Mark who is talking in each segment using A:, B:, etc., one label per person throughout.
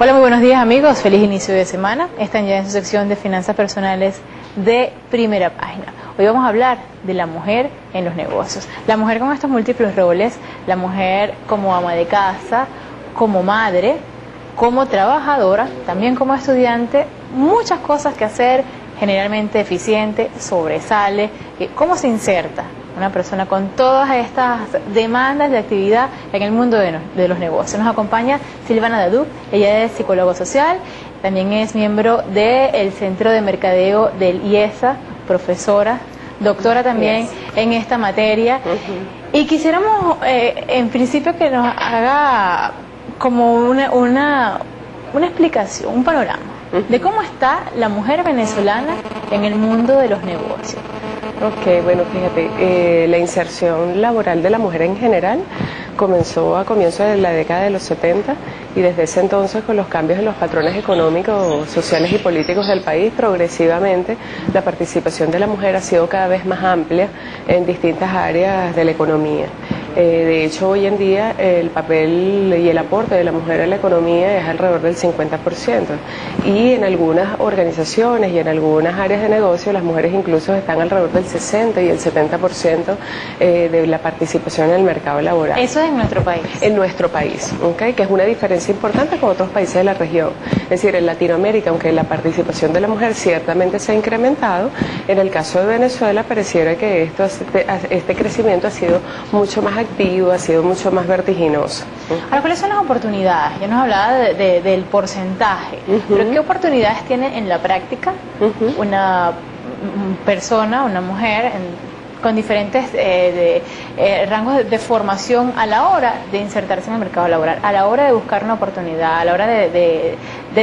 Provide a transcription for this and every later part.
A: Hola, muy buenos días amigos, feliz inicio de semana. Están ya en su sección de finanzas personales de Primera Página. Hoy vamos a hablar de la mujer en los negocios. La mujer con estos múltiples roles, la mujer como ama de casa, como madre, como trabajadora, también como estudiante, muchas cosas que hacer, generalmente eficiente, sobresale. ¿Cómo se inserta una persona con todas estas demandas de actividad en el mundo de los negocios? Nos acompaña Silvana Daduc, ella es psicólogo social, también es miembro del Centro de Mercadeo del IESA, profesora, doctora también en esta materia. Y quisiéramos en principio que nos haga como una explicación, un panorama de cómo está la mujer venezolana en el mundo de los negocios.
B: Ok, bueno, fíjate, la inserción laboral de la mujer en general comenzó a comienzos de la década de los 70 y desde ese entonces, con los cambios en los patrones económicos, sociales y políticos del país, progresivamente la participación de la mujer ha sido cada vez más amplia en distintas áreas de la economía. De hecho, hoy en día el papel y el aporte de la mujer a la economía es alrededor del 50%, y en algunas organizaciones y en algunas áreas de negocio las mujeres incluso están alrededor del 60 y el 70% de la participación en el mercado laboral.
A: Eso es en nuestro país.
B: En nuestro país, ¿okay? Que es una diferencia importante con otros países de la región. Es decir, en Latinoamérica, aunque la participación de la mujer ciertamente se ha incrementado, en el caso de Venezuela pareciera que este crecimiento ha sido mucho más activo, ha sido mucho más vertiginoso.
A: Ahora, ¿cuáles son las oportunidades? Ya nos hablaba del porcentaje, pero ¿qué oportunidades tiene en la práctica una persona, una mujer con diferentes rangos de formación a la hora de insertarse en el mercado laboral, a la hora de buscar una oportunidad, a la hora de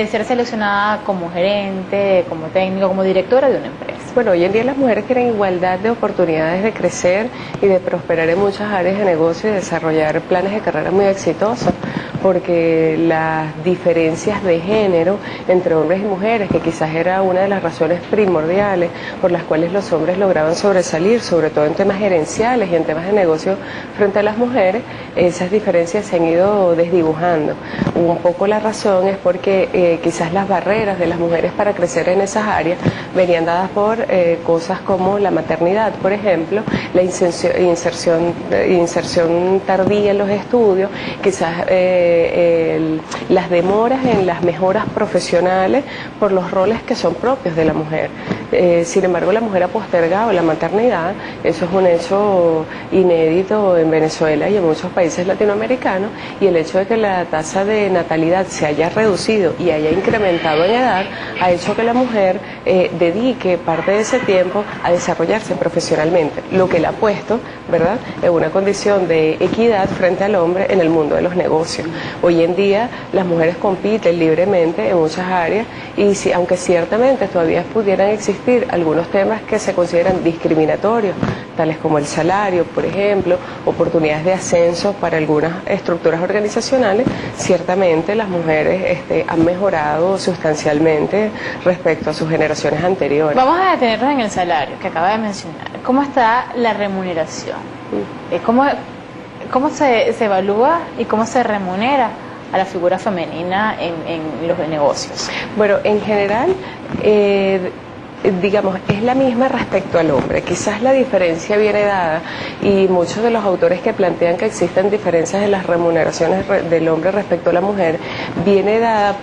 A: ser seleccionada como gerente, como técnico, como directora de una empresa?
B: Bueno, hoy en día las mujeres tienen igualdad de oportunidades de crecer y de prosperar en muchas áreas de negocio y desarrollar planes de carrera muy exitosos, porque las diferencias de género entre hombres y mujeres, que quizás era una de las razones primordiales por las cuales los hombres lograban sobresalir, sobre todo en temas gerenciales y en temas de negocio frente a las mujeres, esas diferencias se han ido desdibujando. Un poco la razón es porque quizás las barreras de las mujeres para crecer en esas áreas venían dadas por cosas como la maternidad, por ejemplo, la inserción tardía en los estudios, quizás las demoras en las mejoras profesionales por los roles que son propios de la mujer. Sin embargo, la mujer ha postergado la maternidad. Eso es un hecho inédito en Venezuela y en muchos países latinoamericanos, y el hecho de que la tasa de natalidad se haya reducido y haya incrementado en edad ha hecho que la mujer dedique parte de ese tiempo a desarrollarse profesionalmente, lo que la ha puesto, ¿verdad?, en una condición de equidad frente al hombre en el mundo de los negocios. Hoy en día las mujeres compiten libremente en muchas áreas y aunque ciertamente todavía pudieran existir algunos temas que se consideran discriminatorios, tales como el salario, por ejemplo, oportunidades de ascenso para algunas estructuras organizacionales, ciertamente las mujeres han mejorado sustancialmente respecto a sus generaciones anteriores.
A: Vamos a detenernos en el salario que acaba de mencionar. ¿Cómo está la remuneración? ¿Cómo se evalúa y cómo se remunera a la figura femenina en los negocios?
B: Bueno, en general, digamos, es la misma respecto al hombre. Quizás la diferencia viene dada, y muchos de los autores que plantean que existen diferencias en las remuneraciones del hombre respecto a la mujer, viene dada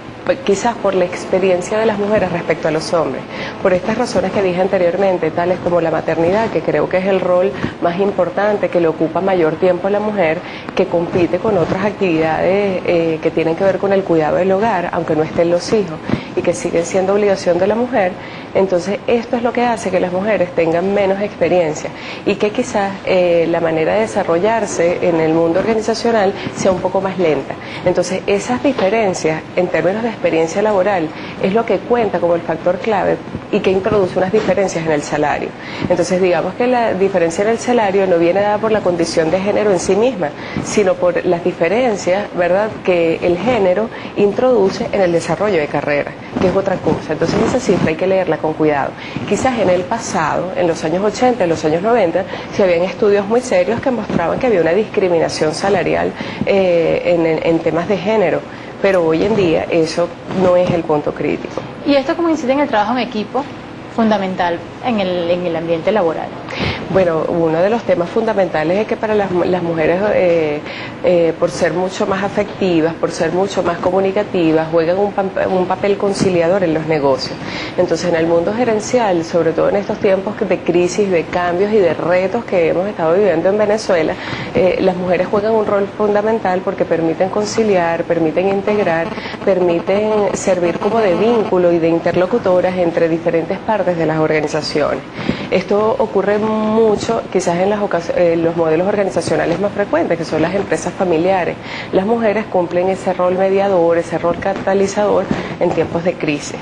B: quizás por la experiencia de las mujeres respecto a los hombres, por estas razones que dije anteriormente, tales como la maternidad, que creo que es el rol más importante, que le ocupa mayor tiempo a la mujer, que compite con otras actividades que tienen que ver con el cuidado del hogar, aunque no estén los hijos, y que siguen siendo obligación de la mujer. Entonces esto es lo que hace que las mujeres tengan menos experiencia y que quizás la manera de desarrollarse en el mundo organizacional sea un poco más lenta. Entonces esas diferencias en términos de experiencia laboral es lo que cuenta como el factor clave y que introduce unas diferencias en el salario. Entonces digamos que la diferencia en el salario no viene dada por la condición de género en sí misma, sino por las diferencias, ¿verdad?, que el género introduce en el desarrollo de carrera, que es otra cosa. Entonces esa cifra hay que leerla con cuidado. Quizás en el pasado, en los años 80, en los años 90, se habían estudios muy serios que mostraban que había una discriminación salarial en temas de género. pero hoy en día eso no es el punto crítico.
A: ¿Y esto cómo incide en el trabajo en equipo? Fundamental en el ambiente laboral.
B: Bueno, uno de los temas fundamentales es que para las mujeres, por ser mucho más afectivas, por ser mucho más comunicativas, juegan un papel conciliador en los negocios. Entonces, en el mundo gerencial, sobre todo en estos tiempos de crisis, de cambios y de retos que hemos estado viviendo en Venezuela, las mujeres juegan un rol fundamental porque permiten conciliar, permiten integrar, permiten servir como de vínculo y de interlocutoras entre diferentes partes de las organizaciones. Esto ocurre mucho quizás en los modelos organizacionales más frecuentes, que son las empresas familiares. Las mujeres cumplen ese rol mediador, ese rol catalizador en tiempos de crisis.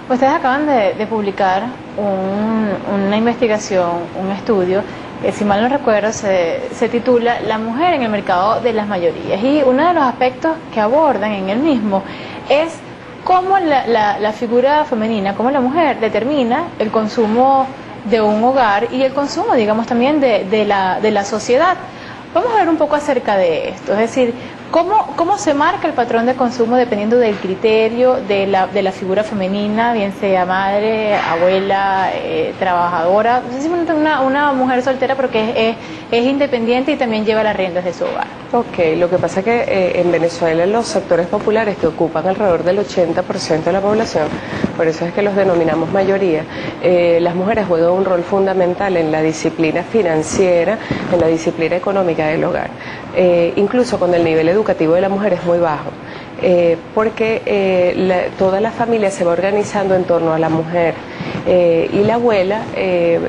A: Ustedes acaban de publicar una investigación, un estudio, que si mal no recuerdo se titula La mujer en el mercado de las mayorías, y uno de los aspectos que abordan en el mismo es cómo la figura femenina, cómo la mujer determina el consumo de un hogar y el consumo, digamos, también de la sociedad. Vamos a ver un poco acerca de esto, es decir, cómo se marca el patrón de consumo dependiendo del criterio de la figura femenina, bien sea madre, abuela, trabajadora, simplemente una mujer soltera, porque es independiente y también lleva las riendas de su hogar.
B: Ok, lo que pasa es que en Venezuela los sectores populares, que ocupan alrededor del 80% de la población, por eso es que los denominamos mayoría, las mujeres juegan un rol fundamental en la disciplina financiera, en la disciplina económica del hogar, incluso cuando el nivel educativo de la mujer es muy bajo. Porque toda la familia se va organizando en torno a la mujer, y la abuela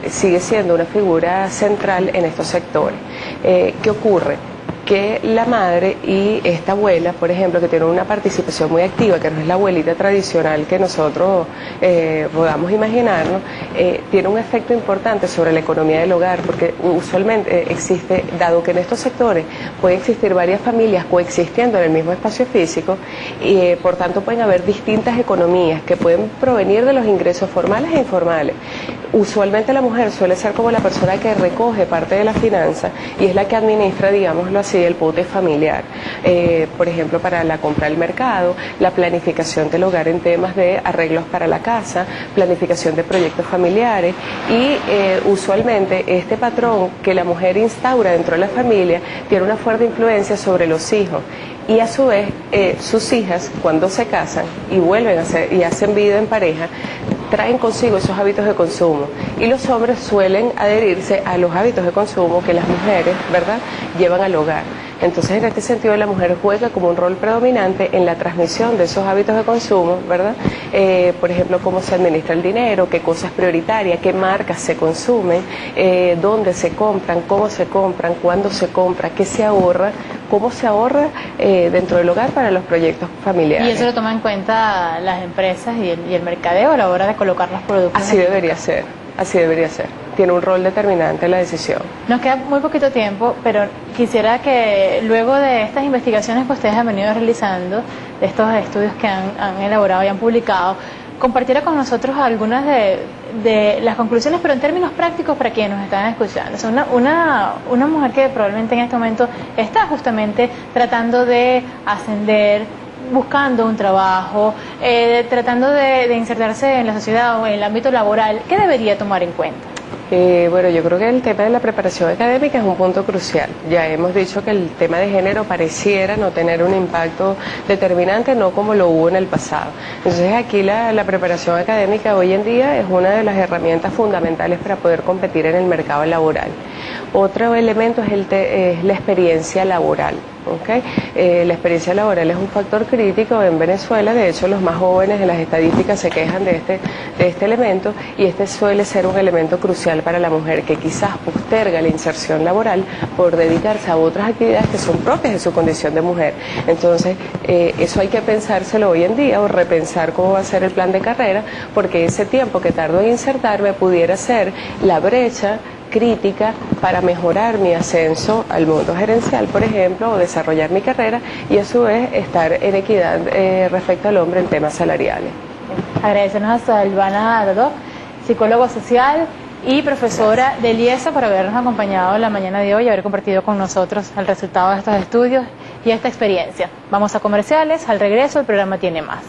B: sigue siendo una figura central en estos sectores. ¿Qué ocurre? Que la madre y esta abuela, por ejemplo, que tiene una participación muy activa, que no es la abuelita tradicional que nosotros podamos imaginarnos, tiene un efecto importante sobre la economía del hogar, porque usualmente existe, dado que en estos sectores pueden existir varias familias coexistiendo en el mismo espacio físico, y por tanto pueden haber distintas economías que pueden provenir de los ingresos formales e informales. Usualmente la mujer suele ser como la persona que recoge parte de la finanza y es la que administra, digámoslo así, el pote familiar, por ejemplo, para la compra del mercado, la planificación del hogar en temas de arreglos para la casa, planificación de proyectos familiares, y usualmente este patrón que la mujer instaura dentro de la familia tiene una fuerte influencia sobre los hijos. Y a su vez, sus hijas, cuando se casan y vuelven y hacen vida en pareja, traen consigo esos hábitos de consumo, y los hombres suelen adherirse a los hábitos de consumo que las mujeres, ¿verdad?, llevan al hogar. Entonces, en este sentido, la mujer juega como un rol predominante en la transmisión de esos hábitos de consumo, ¿verdad? Por ejemplo, cómo se administra el dinero, qué cosas prioritarias, qué marcas se consumen, dónde se compran, cómo se compran, cuándo se compra, qué se ahorra, cómo se ahorra dentro del hogar para los proyectos familiares.
A: Y eso lo toman en cuenta las empresas y el mercadeo a la hora de colocar los productos.
B: Así debería ser, así debería ser. Tiene un rol determinante en la decisión.
A: Nos queda muy poquito tiempo, pero quisiera que luego de estas investigaciones que ustedes han venido realizando, de estos estudios que han elaborado y han publicado, compartiera con nosotros algunas de las conclusiones, pero en términos prácticos para quienes nos están escuchando. O sea, una mujer que probablemente en este momento está justamente tratando de ascender, buscando un trabajo, tratando de insertarse en la sociedad o en el ámbito laboral, ¿qué debería tomar en cuenta?
B: Bueno, yo creo que el tema de la preparación académica es un punto crucial. Ya hemos dicho que el tema de género pareciera no tener un impacto determinante, no como lo hubo en el pasado. Entonces aquí la preparación académica hoy en día es una de las herramientas fundamentales para poder competir en el mercado laboral. Otro elemento es la experiencia laboral. ¿Okay? La experiencia laboral es un factor crítico en Venezuela. De hecho, los más jóvenes en las estadísticas se quejan de este elemento, y este suele ser un elemento crucial para la mujer, que quizás posterga la inserción laboral por dedicarse a otras actividades que son propias de su condición de mujer. Entonces, eso hay que pensárselo hoy en día, o repensar cómo va a ser el plan de carrera, porque ese tiempo que tardo en insertarme pudiera ser la brecha crítica para mejorar mi ascenso al mundo gerencial, por ejemplo, o desarrollar mi carrera, y a su vez estar en equidad respecto al hombre en temas salariales.
A: Agradecemos a Silvana Dadó, psicólogo social y profesora del IESA, por habernos acompañado la mañana de hoy y haber compartido con nosotros el resultado de estos estudios y esta experiencia. Vamos a comerciales, al regreso el programa tiene más.